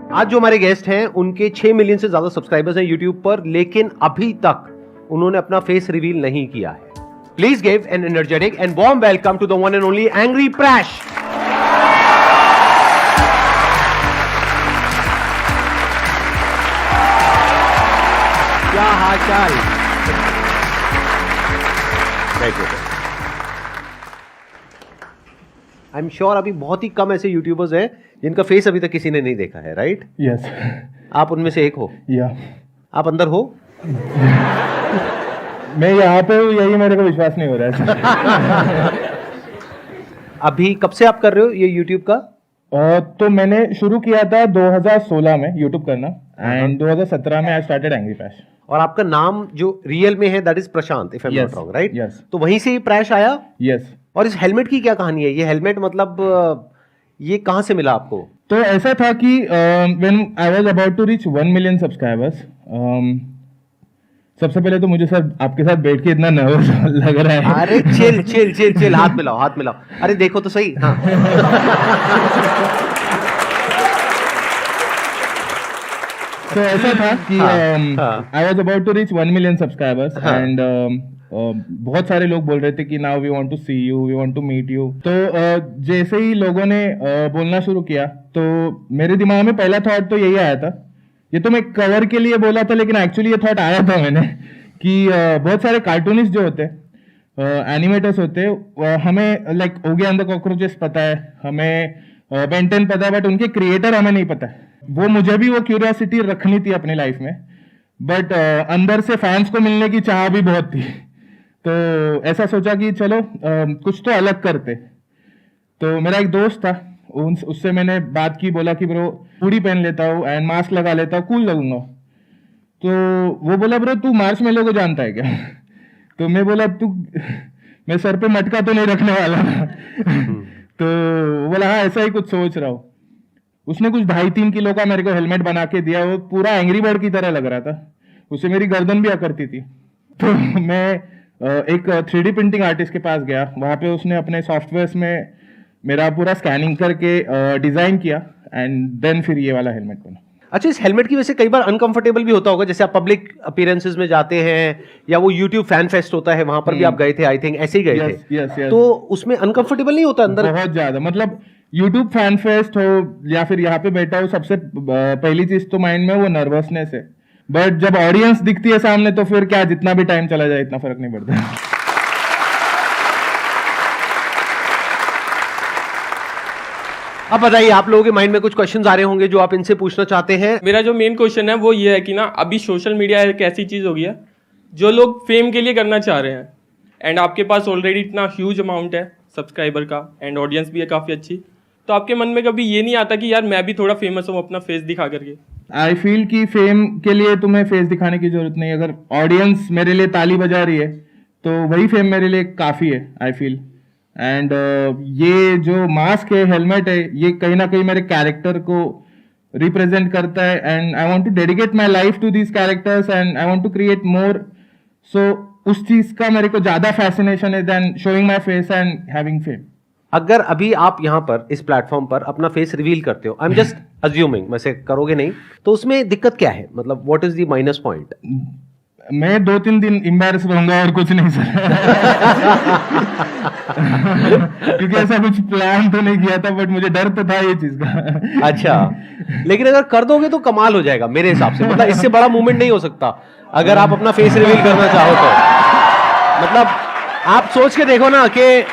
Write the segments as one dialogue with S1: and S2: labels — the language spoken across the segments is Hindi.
S1: आज जो हमारे गेस्ट हैं उनके 6 मिलियन से ज्यादा सब्सक्राइबर्स हैं यूट्यूब पर, लेकिन अभी तक उन्होंने अपना फेस रिवील नहीं किया है। Please give an energetic and warm welcome to the one and only Angry Prash. क्या हाल चाल? आई एम श्योर अभी बहुत ही कम ऐसे यूट्यूबर्स हैं जिनका फेस अभी तक किसी ने नहीं देखा है, राइट?
S2: यस।
S1: आप उनमें से एक हो?
S2: या
S1: आप अंदर हो?
S2: मैं यहाँ पे हूँ, यही मेरे को विश्वास नहीं हो रहा है।
S1: अभी कब से आप कर रहे हो ये यूट्यूब का?
S2: तो मैंने शुरू किया था 2016 में यूट्यूब करना, एंड 2017 में आई स्टार्टेड एंग्री प्रैश।
S1: और आपका नाम जो रियल में है that is Prashant, if I am not wrong, right?
S2: Yes.
S1: तो वहीं से ही प्रैश आया?
S2: यस।
S1: और इस हेलमेट की क्या कहानी है? ये हेलमेट मतलब ये कहाँ से मिला आपको?
S2: तो ऐसा था कि when I was about to reach 1 million subscribers, सबसे पहले तो मुझे सर आपके साथ बैठ के इतना नर्वस लग रहा है।
S1: अरे चिल चिल चिल चिल, हाथ मिलाओ, हाथ मिलाओ। अरे देखो तो सही। हाँ।
S2: तो ऐसा था कि I was about to reach 1 million subscribers, and बहुत सारे लोग बोल रहे थे कि now we want to see you, we want to meet you. तो जैसे ही लोगों ने बोलना शुरू किया तो मेरे दिमाग में पहला थॉट तो यही आया था, ये तो मैं कवर के लिए बोला था, लेकिन एक्चुअली ये थॉट आया था मैंने कि बहुत सारे कार्टूनिस्ट जो होते एनिमेटर्स होते हमें like Oggy and the cockroaches पता है, हमें बेन 10 पता है, बट उनके क्रिएटर हमें नहीं पता है। वो मुझे भी वो क्यूरियोसिटी रखनी थी अपनी लाइफ में, बट अंदर से फैंस को मिलने की चाह भी बहुत थी। तो ऐसा सोचा कि चलो कुछ तो अलग करते। तो मेरा एक दोस्त था, उससे मैंने बात की, बोला कि ब्रो पूरी पहन लेता हूँ एंड मास्क लगा लेता हूँ, कूल लगूंगा। तो वो बोला ब्रो तू मार्च मेलो को जानता है क्या? तो मैं बोला तू, मैं सर पे मटका तो नहीं रखने वाला। तो वो बोला हाँ ऐसा ही कुछ सोच रहा हूँ। उसने कुछ 2.5-3 किलो का मेरे को हेलमेट बना के दिया, वो पूरा एंग्री बर्ड की तरह लग रहा था, उससे मेरी गर्दन भी आकरती थी। तो मैं एक 3D प्रिंटिंग आर्टिस्ट के पास गया, वहाँ पे उसने अपने सॉफ्टवेयर्स में मेरा पूरा स्कैनिंग करके डिजाइन किया, एंड देन फिर ये वाला हेलमेट बना।
S1: अच्छा, इस हेलमेट की वजह से कई बार अनकंफर्टेबल भी होता होगा, जैसे आप पब्लिक अपीयरेंसेस में जाते हैं या वो यूट्यूब फैन फेस्ट होता है वहां पर भी आप गए थे, आई थिंक ऐसे ही गए थे।
S2: yes.
S1: तो उसमें अनकंफर्टेबल नहीं होता अंदर?
S2: बहुत ज्यादा, मतलब यूट्यूब फैन फेस्ट हो या फिर यहाँ पे बैठा हो, सबसे पहली चीज तो माइंड में वो नर्वसनेस है, बट जब ऑडियंस दिखती है सामने तो फिर क्या, जितना भी टाइम चला जाए इतना फर्क नहीं पड़ता।
S1: अब बताइए, आप लोगों के माइंड में कुछ क्वेश्चंस आ रहे होंगे जो आप इनसे पूछना चाहते हैं।
S3: मेरा जो मेन क्वेश्चन है वो ये है कि ना, अभी सोशल मीडिया एक ऐसी चीज़ हो गई है जो लोग फेम के लिए करना चाह रहे हैं, एंड आपके पास ऑलरेडी इतना ह्यूज अमाउंट है सब्सक्राइबर का, एंड ऑडियंस भी है काफ़ी अच्छी, तो आपके मन में कभी ये नहीं आता कि यार मैं भी थोड़ा फेमस हूँ अपना फेस दिखा करके?
S2: आई फील कि फेम के लिए तुम्हें फेस दिखाने की जरूरत नहीं, अगर ऑडियंस मेरे लिए ताली बजा रही है तो वही फेम मेरे लिए काफ़ी है, आई फील। एंड ये जो मास्क है, हेलमेट है, ये कहीं ना कहीं मेरे कैरेक्टर को रिप्रेजेंट करता है, and I want to dedicate my life to these characters and I want to create more. So उस चीज का मेरे को ज्यादा फैसिनेशन है then showing my face and having fame.
S1: अगर अभी आप यहाँ पर इस प्लेटफॉर्म पर अपना फेस रिवील करते हो, आई एम जस्ट अज्यूमिंग, वैसे करोगे नहीं, तो उसमें दिक्कत क्या है? मतलब what is the minus point?
S2: मैं 2-3 दिन एम्बैरेस रहूंगा और कुछ नहीं सर। क्योंकि ऐसा कुछ प्लान तो नहीं किया था, बट मुझे डर तो था ये चीज का।
S1: अच्छा, लेकिन अगर कर दोगे तो कमाल हो जाएगा मेरे हिसाब से, मतलब इससे बड़ा मूवमेंट नहीं हो सकता अगर आप अपना फेस रिवील करना चाहो तो। मतलब आप सोच के देखो ना कि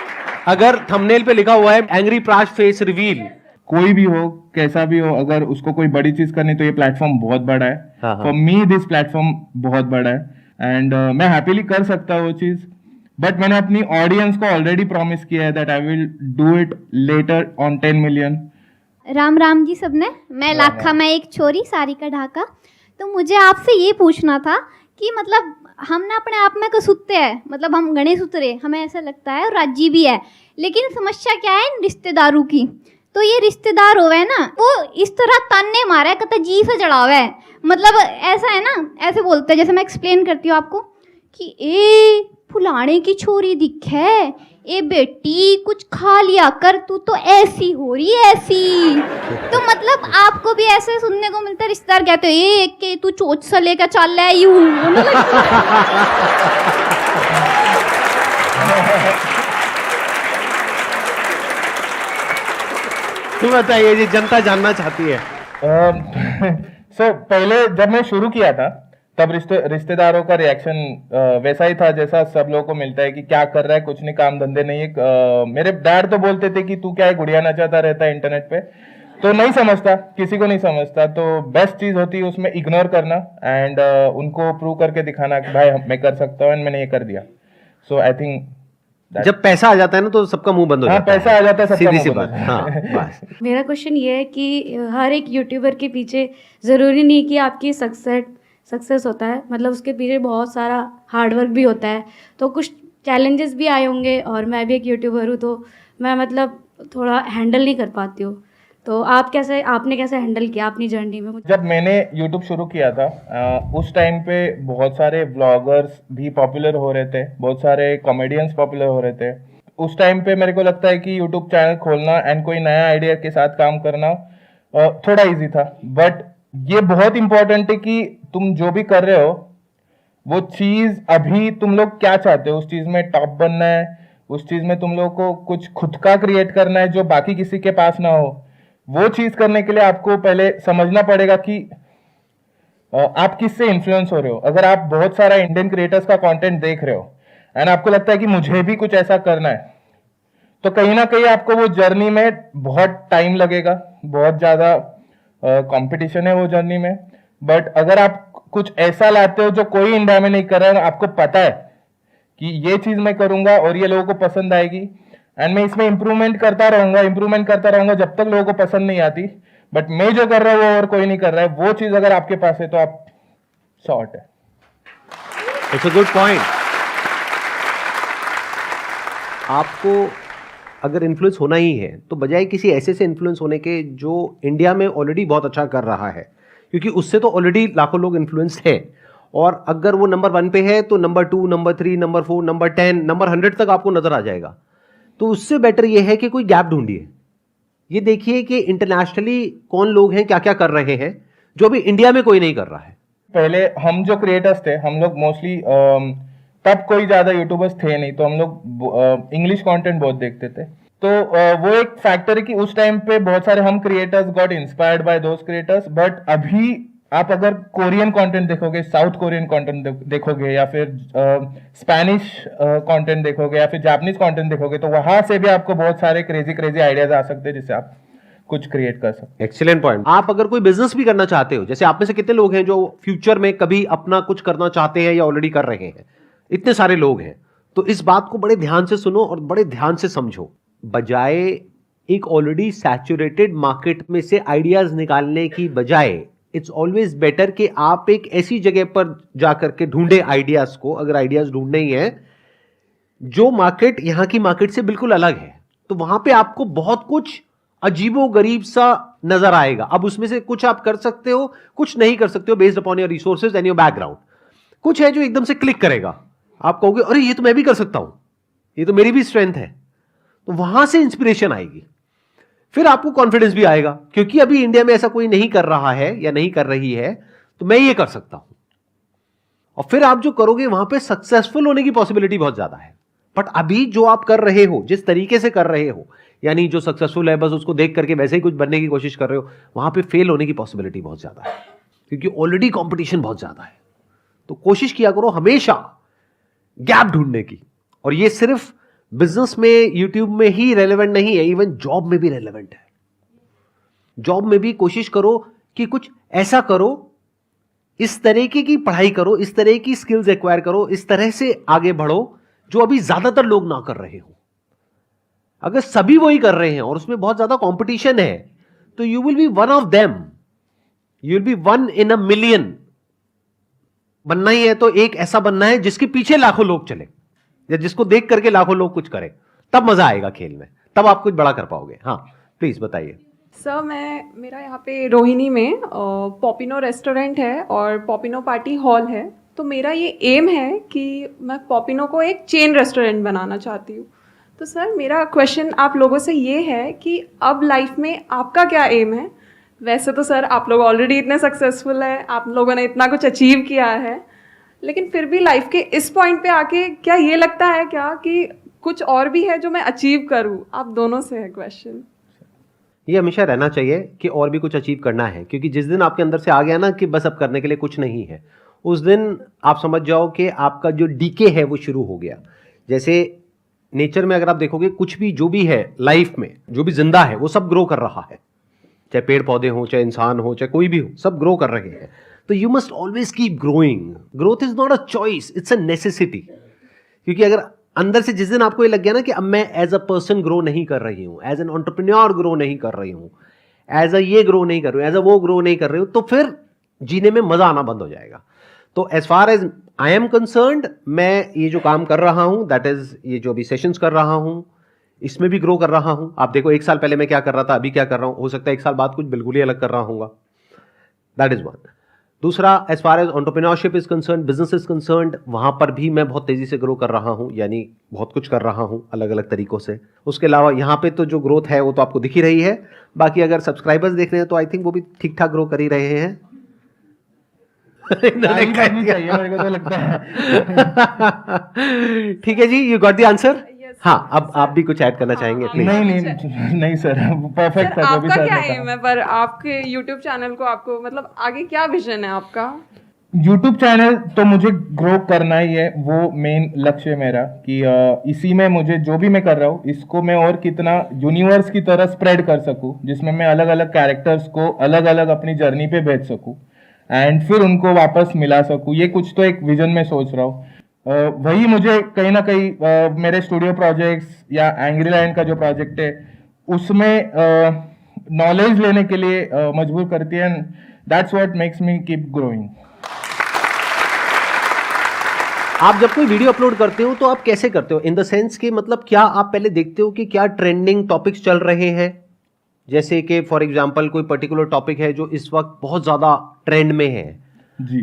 S1: अगर थंबनेल पे लिखा हुआ है एंग्री प्रैश फेस रिवील,
S2: कोई भी हो, कैसा भी हो, अगर उसको कोई बड़ी चीज करनी तो ये प्लेटफॉर्म बहुत बड़ा है। फॉर मी दिस प्लेटफॉर्म बहुत बड़ा है, एंड मैं हैप्पीली कर सकता हूँ वो चीज, बट मैंने अपनी ऑडियंस को ऑलरेडी प्रॉमिस किया है that I will do it later on 10 million.
S4: Ram Ram ji सबने, मैं लाखा, मैं एक छोरी सारिका ढाका। तो मुझे आपसे ये पूछना था कि मतलब हम ना अपने आप में कसूते हैं, मतलब हम गणेश उतरे, हमें ऐसा लगता है, और राजी भी है, लेकिन समस्या क्या है इन रिश्तेदारों की। तो ये रिश्तेदार होवे ना, वो इस तरह ताने मारा है, कत जी से चढ़ा हुआ है, मतलब ऐसा है ना, ऐसे बोलते हैं, जैसे मैं एक्सप्लेन करती हूँ आपको कि ए फुलाने की छोरी दिखे, ए बेटी कुछ खा लिया कर, तू तो ऐसी हो रही ऐसी। तो मतलब आपको भी ऐसे सुनने को मिलता है, रिश्तेदार कहते हैं ए के तू चोच सा लेकर चल रहा है यूं।
S1: तो बताइए जी, जनता जानना चाहती है।
S2: सो पहले जब मैं शुरू किया था तब रिश्तेदारों का रिएक्शन वैसा ही था जैसा सब लोगों को मिलता है कि क्या कर रहा है, कुछ नहीं, काम धंधे नहीं है। मेरे डैड तो बोलते थे कि तू क्या है, गुड़िया नचाता रहता है इंटरनेट पे, तो नहीं समझता, किसी को नहीं समझता। तो बेस्ट चीज होती है उसमें इग्नोर करना एंड उनको प्रूव करके दिखाना कि भाई मैं कर सकता हूँ एंड मैंने ये कर दिया। सो आई थिंक
S1: जब पैसा आ जाता है ना तो सबका मुंह बंद हो जाता है।
S2: पैसा आ जाता है, सबका
S1: सीधी सी
S2: मुंह
S1: बात।
S2: बंद।
S1: हाँ, बस।
S5: मेरा क्वेश्चन ये है कि हर एक यूट्यूबर के पीछे ज़रूरी नहीं कि आपकी सक्सेस होता है, मतलब उसके पीछे बहुत सारा हार्डवर्क भी होता है। तो कुछ चैलेंजेस भी आए होंगे, और मैं भी एक यूट्यूबर हूँ तो मैं मतलब थोड़ा हैंडल नहीं कर पाती हूँ। तो आपने कैसे हैंडल किया अपनी जर्नी में?
S2: जब मैंने YouTube शुरू किया था उस टाइम पे बहुत सारे व्लॉगर्स भी पॉपुलर हो रहे थे, बहुत सारे कॉमेडियंस पॉपुलर हो रहे थे। उस टाइम पे मेरे को लगता है कि YouTube चैनल खोलना एंड कोई नया आइडिया के साथ काम करना थोड़ा इजी था। बट ये बहुत इंपॉर्टेंट है कि तुम जो भी कर रहे हो वो चीज अभी तुम लोग क्या चाहते हो, उस चीज में टॉप बनना है, उस चीज में तुम लोग को कुछ खुद का क्रिएट करना है जो बाकी किसी के पास ना हो। वो चीज करने के लिए आपको पहले समझना पड़ेगा कि आप किससे इन्फ्लुएंस हो रहे हो। अगर आप बहुत सारा इंडियन क्रिएटर्स का कंटेंट देख रहे हो एंड आपको लगता है कि मुझे भी कुछ ऐसा करना है, तो कहीं ना कहीं आपको वो जर्नी में बहुत टाइम लगेगा, बहुत ज्यादा कंपटीशन है वो जर्नी में। बट अगर आप कुछ ऐसा लाते हो जो कोई इंडिया में नहीं कर रहा है, आपको पता है कि ये चीज मैं करूंगा और ये लोगों को पसंद आएगी एंड मैं इसमें इंप्रूवमेंट करता रहूंगा जब तक लोगों को पसंद नहीं आती, बट मैं जो कर रहा हूँ वो और कोई नहीं कर रहा है, वो चीज अगर आपके पास है तो आप शॉर्ट है।
S1: It's a good point. आपको अगर इन्फ्लुएंस होना ही है तो बजाय किसी ऐसे से इन्फ्लुएंस होने के जो इंडिया में ऑलरेडी बहुत अच्छा कर रहा है, क्योंकि उससे तो ऑलरेडी लाखों लोग इन्फ्लुएंस हैं, और अगर वो नंबर 1 पे है तो number 2, number 3, number 4, number 10, number 100 तक आपको नजर आ जाएगा। तो उससे बेटर ये है कि कोई गैप ढूंढिए। ये देखिए कि इंटरनेशनली कौन लोग हैं, क्या क्या कर रहे हैं जो अभी इंडिया में कोई नहीं कर रहा है।
S2: पहले हम जो क्रिएटर्स थे, हम लोग मोस्टली तब कोई ज्यादा यूट्यूबर्स थे नहीं, तो हम लोग इंग्लिश कंटेंट बहुत देखते थे। तो वो एक फैक्टर है कि उस टाइम पे बहुत सारे हम creators got inspired by those creators. But अभी आप अगर कोरियन कंटेंट देखोगे, साउथ कोरियन कंटेंट देखोगे, या फिर स्पेनिश कंटेंट देखोगे, या फिर जापानीज कंटेंट देखोगे, तो वहां से भी आपको बहुत सारे क्रेजी आइडियाज आ सकते हैं जिससे आप कुछ क्रिएट कर सकते हैं।
S1: Excellent point. आप अगर कोई बिजनेस भी करना चाहते हो, जैसे आप में से कितने लोग हैं जो फ्यूचर में कभी अपना कुछ करना चाहते हैं या ऑलरेडी कर रहे हैं? इतने सारे लोग हैं। तो इस बात को बड़े ध्यान से सुनो और बड़े ध्यान से समझो। बजाय एक ऑलरेडी सैचुरेटेड मार्केट में से आइडियाज निकालने की बजाय इट्स ऑलवेज बेटर कि आप एक ऐसी जगह पर जाकर के ढूंढे आइडियाज को, अगर आइडियाज ढूंढने ही है जो मार्केट यहां की मार्केट से बिल्कुल अलग है, तो वहां पे आपको बहुत कुछ अजीबो गरीब सा नजर आएगा। अब उसमें से कुछ आप कर सकते हो, कुछ नहीं कर सकते हो, based upon your resources and your background. कुछ है जो एकदम से क्लिक करेगा, आप कहोगे अरे ये तो मैं भी कर सकता हूं, ये तो मेरी भी स्ट्रेंथ है, तो वहां से इंस्पिरेशन आएगी। फिर आपको कॉन्फिडेंस भी आएगा, क्योंकि अभी इंडिया में ऐसा कोई नहीं कर रहा है या नहीं कर रही है, तो मैं ये कर सकता हूं। और फिर आप जो करोगे वहां पे सक्सेसफुल होने की पॉसिबिलिटी बहुत ज्यादा है। बट अभी जो आप कर रहे हो, जिस तरीके से कर रहे हो, यानी जो सक्सेसफुल है बस उसको देख करके वैसे ही कुछ बनने की कोशिश कर रहे हो, वहां पे फेल होने की पॉसिबिलिटी बहुत ज्यादा है, क्योंकि ऑलरेडी कंपटीशन बहुत ज्यादा है। तो कोशिश किया करो हमेशा गैप ढूंढने की। और ये सिर्फ बिजनेस में, यूट्यूब में ही रेलेवेंट नहीं है, इवन जॉब में भी रेलेवेंट है। जॉब में भी कोशिश करो कि कुछ ऐसा करो, इस तरीके की पढ़ाई करो, इस तरह की स्किल्स एक्वायर करो, इस तरह से आगे बढ़ो जो अभी ज्यादातर लोग ना कर रहे हो। अगर सभी वही कर रहे हैं और उसमें बहुत ज्यादा कंपटीशन है, तो you will be one of them, you will be 1 in a million। बनना ही है तो एक ऐसा बनना है जिसके पीछे लाखों लोग चले, या जिसको देख करके लाखों लोग कुछ करें, तब मजा आएगा खेल में, तब आप कुछ बड़ा कर पाओगे। हाँ प्लीज बताइए।
S6: सर मेरा यहाँ पे रोहिणी में पॉपिनो रेस्टोरेंट है और पॉपिनो पार्टी हॉल है, तो मेरा ये एम है कि मैं पॉपिनो को एक चेन रेस्टोरेंट बनाना चाहती हूँ। तो सर मेरा क्वेश्चन आप लोगों से ये है कि अब लाइफ में आपका क्या एम है? वैसे तो सर आप लोग ऑलरेडी इतने सक्सेसफुल हैं, आप लोगों ने इतना कुछ अचीव किया है, लेकिन फिर भी लाइफ के इस पॉइंट पे आके क्या ये लगता है क्या कि कुछ और भी है जो मैं अचीव करूँ? आप दोनों से है क्वेश्चन।
S1: ये हमेशा रहना चाहिए कि और भी कुछ अचीव करना है, क्योंकि जिस दिन आपके अंदर से आ गया ना कि बस अब करने के लिए कुछ नहीं है, उस दिन आप समझ जाओ कि आपका जो डीके है वो शुरू हो गया। जैसे नेचर में अगर आप देखोगे कुछ भी जो भी है लाइफ में, जो भी जिंदा है वो सब ग्रो कर रहा है, चाहे पेड़ पौधे हो, चाहे इंसान हो, चाहे कोई भी हो, सब ग्रो कर रहे हैं। तो you must always keep growing. Growth is not a choice, it's a necessity. क्योंकि अगर अंदर से जिस दिन आपको ये लग गया ना कि अब मैं एज अ पर्सन ग्रो नहीं कर रही हूँ, एज एन एंटरप्रेन्योर ग्रो नहीं कर रही हूँ, एज अ ये ग्रो नहीं कर रही हूँ, एज अ वो ग्रो नहीं कर रही हूँ, तो फिर जीने में मजा आना बंद हो जाएगा। तो as far as I am concerned, मैं ये जो काम कर रहा हूँ, दैट इज ये जो अभी सेशंस कर रहा हूँ, इसमें भी ग्रो कर रहा हूँ। आप देखो 1 साल पहले मैं क्या कर रहा था, अभी क्या कर रहा हूँ, हो सकता है 1 साल बाद कुछ बिल्कुल ही अलग कर रहा हूँगा। That is one. दूसरा, as far as entrepreneurship is concern, business is concern, वहां पर भी मैं बहुत तेजी से ग्रो कर रहा हूं, यानी बहुत कुछ कर रहा हूं अलग अलग तरीकों से। उसके अलावा यहाँ पे तो जो ग्रोथ है वो तो आपको दिख ही रही है। बाकी अगर सब्सक्राइबर्स देख रहे हैं तो आई थिंक वो भी ठीक ठाक ग्रो कर ही रहे हैं।
S2: चाहिए मेरे को तो लगता है।
S1: ठीक है जी, यू गॉट द आंसर। हाँ, अब आप भी कुछ ऐड करना चाहेंगे प्लीज?
S2: नहीं सर, परफेक्ट
S6: सर
S2: था जो भी
S6: आपका
S2: सर
S6: क्या
S2: ने
S6: एम है पर आपके यूट्यूब चैनल को, आपको मतलब आगे क्या विजन है आपका?
S2: यूट्यूब चैनल तो मुझे ग्रो करना ही है, वो मेन लक्ष्य है मेरा कि इसी में मुझे जो भी मैं कर रहा हूँ इसको मैं और कितना यूनिवर्स की तरह स्प्रेड कर सकूँ, जिसमें मैं अलग अलग कैरेक्टर्स को अलग अलग अपनी जर्नी पे भेज सकूँ एंड फिर उनको वापस मिला सकूँ। ये कुछ तो एक विजन में सोच रहा हूँ। वही मुझे कहीं ना कहीं मेरे स्टूडियो प्रोजेक्ट्स या एंग्री लैंड का जो प्रोजेक्ट है उसमें नॉलेज लेने के लिए मजबूर करती है, and that's what makes me keep growing.
S1: आप जब कोई वीडियो अपलोड करते हो तो आप कैसे करते हो? इन द सेंस कि मतलब क्या आप पहले देखते हो कि क्या ट्रेंडिंग टॉपिक्स चल रहे हैं? जैसे कि फॉर एग्जांपल कोई पर्टिकुलर टॉपिक है जो इस वक्त बहुत ज्यादा ट्रेंड में है
S2: जी,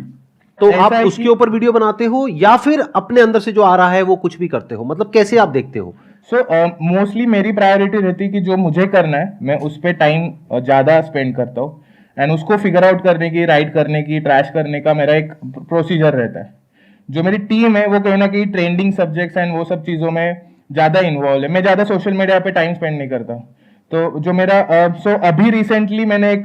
S1: तो आप उसके ऊपर वीडियो बनाते हो या फिर अपने अंदर से जो आ रहा है वो कुछ भी करते हो? मतलब कैसे आप देखते हो?
S2: सो मोस्टली मेरी प्रायोरिटी रहती है कि जो मुझे करना है मैं उस पर टाइम ज़्यादा स्पेंड करता हूँ, एंड उसको फिगर आउट करने की, राइट करने की, ट्रैश करने का मेरा एक प्रोसीजर रहता है। जो मेरी टीम है वो कहीं ना कहीं ट्रेंडिंग सब्जेक्ट्स एंड वो सब चीज़ों में ज़्यादा इन्वॉल्व है। मैं ज़्यादा सोशल मीडिया पे टाइम स्पेंड नहीं करता। तो जो मेरा अभी रिसेंटली मैंने एक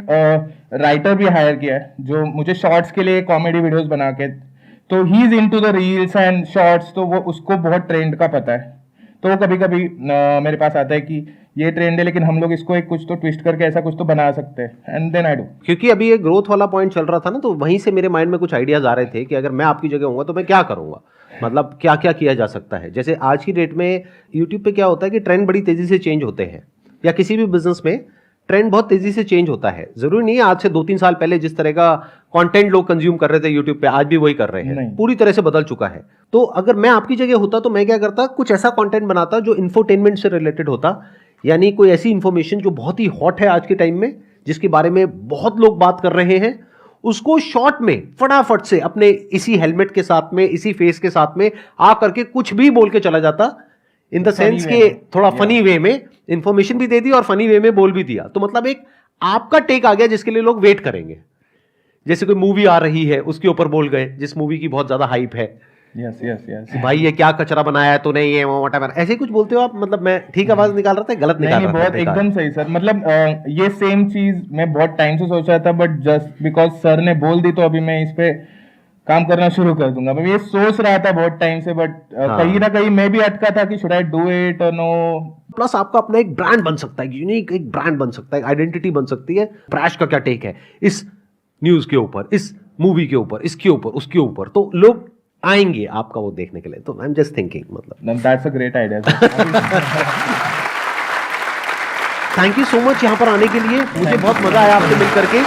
S2: राइटर भी हायर किया है जो मुझे शॉर्ट्स के लिए कॉमेडी वीडियोस बना के, तो he is into the reels and shorts, तो वो उसको बहुत ट्रेंड का पता है। तो वो कभी कभी मेरे पास आता है कि ये ट्रेंड है लेकिन हम लोग इसको एक कुछ तो ट्विस्ट करके ऐसा कुछ तो बना सकते हैं, एंड देन आई डू।
S1: क्योंकि अभी ये ग्रोथ वाला पॉइंट चल रहा था ना, तो वहीं से मेरे माइंड में कुछ आइडियाज आ रहे थे कि अगर मैं आपकी जगह होऊंगा तो मैं क्या करूंगा, मतलब क्या क्या किया जा सकता है। जैसे आज की डेट में यूट्यूब पे क्या होता है कि ट्रेंड बड़ी तेजी से चेंज होते हैं, या किसी भी बिजनेस में ट्रेंड बहुत तेजी से चेंज होता है। जरूरी नहीं है आज से 2-3 साल पहले जिस तरह का कंटेंट लोग कंज्यूम कर रहे थे यूट्यूब पे आज भी वही कर रहे हैं, पूरी तरह से बदल चुका है। तो अगर मैं आपकी जगह होता तो मैं क्या करता, कुछ ऐसा कंटेंट बनाता जो इंफोटेनमेंट से रिलेटेड होता, यानी कोई ऐसी इंफॉर्मेशन जो बहुत ही हॉट है आज के टाइम में, जिसके बारे में बहुत लोग बात कर रहे हैं, उसको शॉर्ट में फटाफट से अपने इसी हेलमेट के साथ में, इसी फेस के साथ में आ करके कुछ भी बोल के चला जाता, इन द सेंस के थोड़ा फनी वे में इंफॉर्मेशन भी दे दी और फनी वे में बोल भी दिया। तो मतलब एक आपका टेक आ गया जिसके लिए लोग वेट करेंगे। जैसे कोई मूवी आ रही है उसके ऊपर बोल गए, जिस मूवी की बहुत ज्यादा हाइप है,
S2: यस यस यस,
S1: भाई ये क्या कचरा बनाया है तूने, ये व्हाटएवर, ऐसे कुछ बोलते हो आप? मतलब मैं ठीक आवाज निकाल रहा था, गलत निकाल रहा था?
S2: बहुत एकदम सही सर। मतलब ये सेम चीज मैं बहुत टाइम से सोच रहा था, बट जस्ट बिकॉज सर ने बोल दी तो अभी मैं इस पे काम करना शुरू कर दूंगा। मैं ये सोच रहा था बहुत टाइम से, बट कहीं ना कहीं मैं भी अटका था कि शुड आई डू इट और नो।
S1: प्लस आपका अपना एक ब्रांड बन सकता है, यूनिक एक ब्रांड बन सकता है, आइडेंटिटी बन सकती है। प्रैश का क्या टेक है इस न्यूज के ऊपर, इस मूवी के ऊपर, इसके ऊपर, उसके ऊपर, तो लोग आएंगे आपका वो देखने के लिए। तो आई एम जस्ट थिंकिंग, मतलब
S2: that's a great idea.
S1: Thank you so much यहाँ पर आने के लिए, मुझे बहुत मजा आया आपसे मिल करके।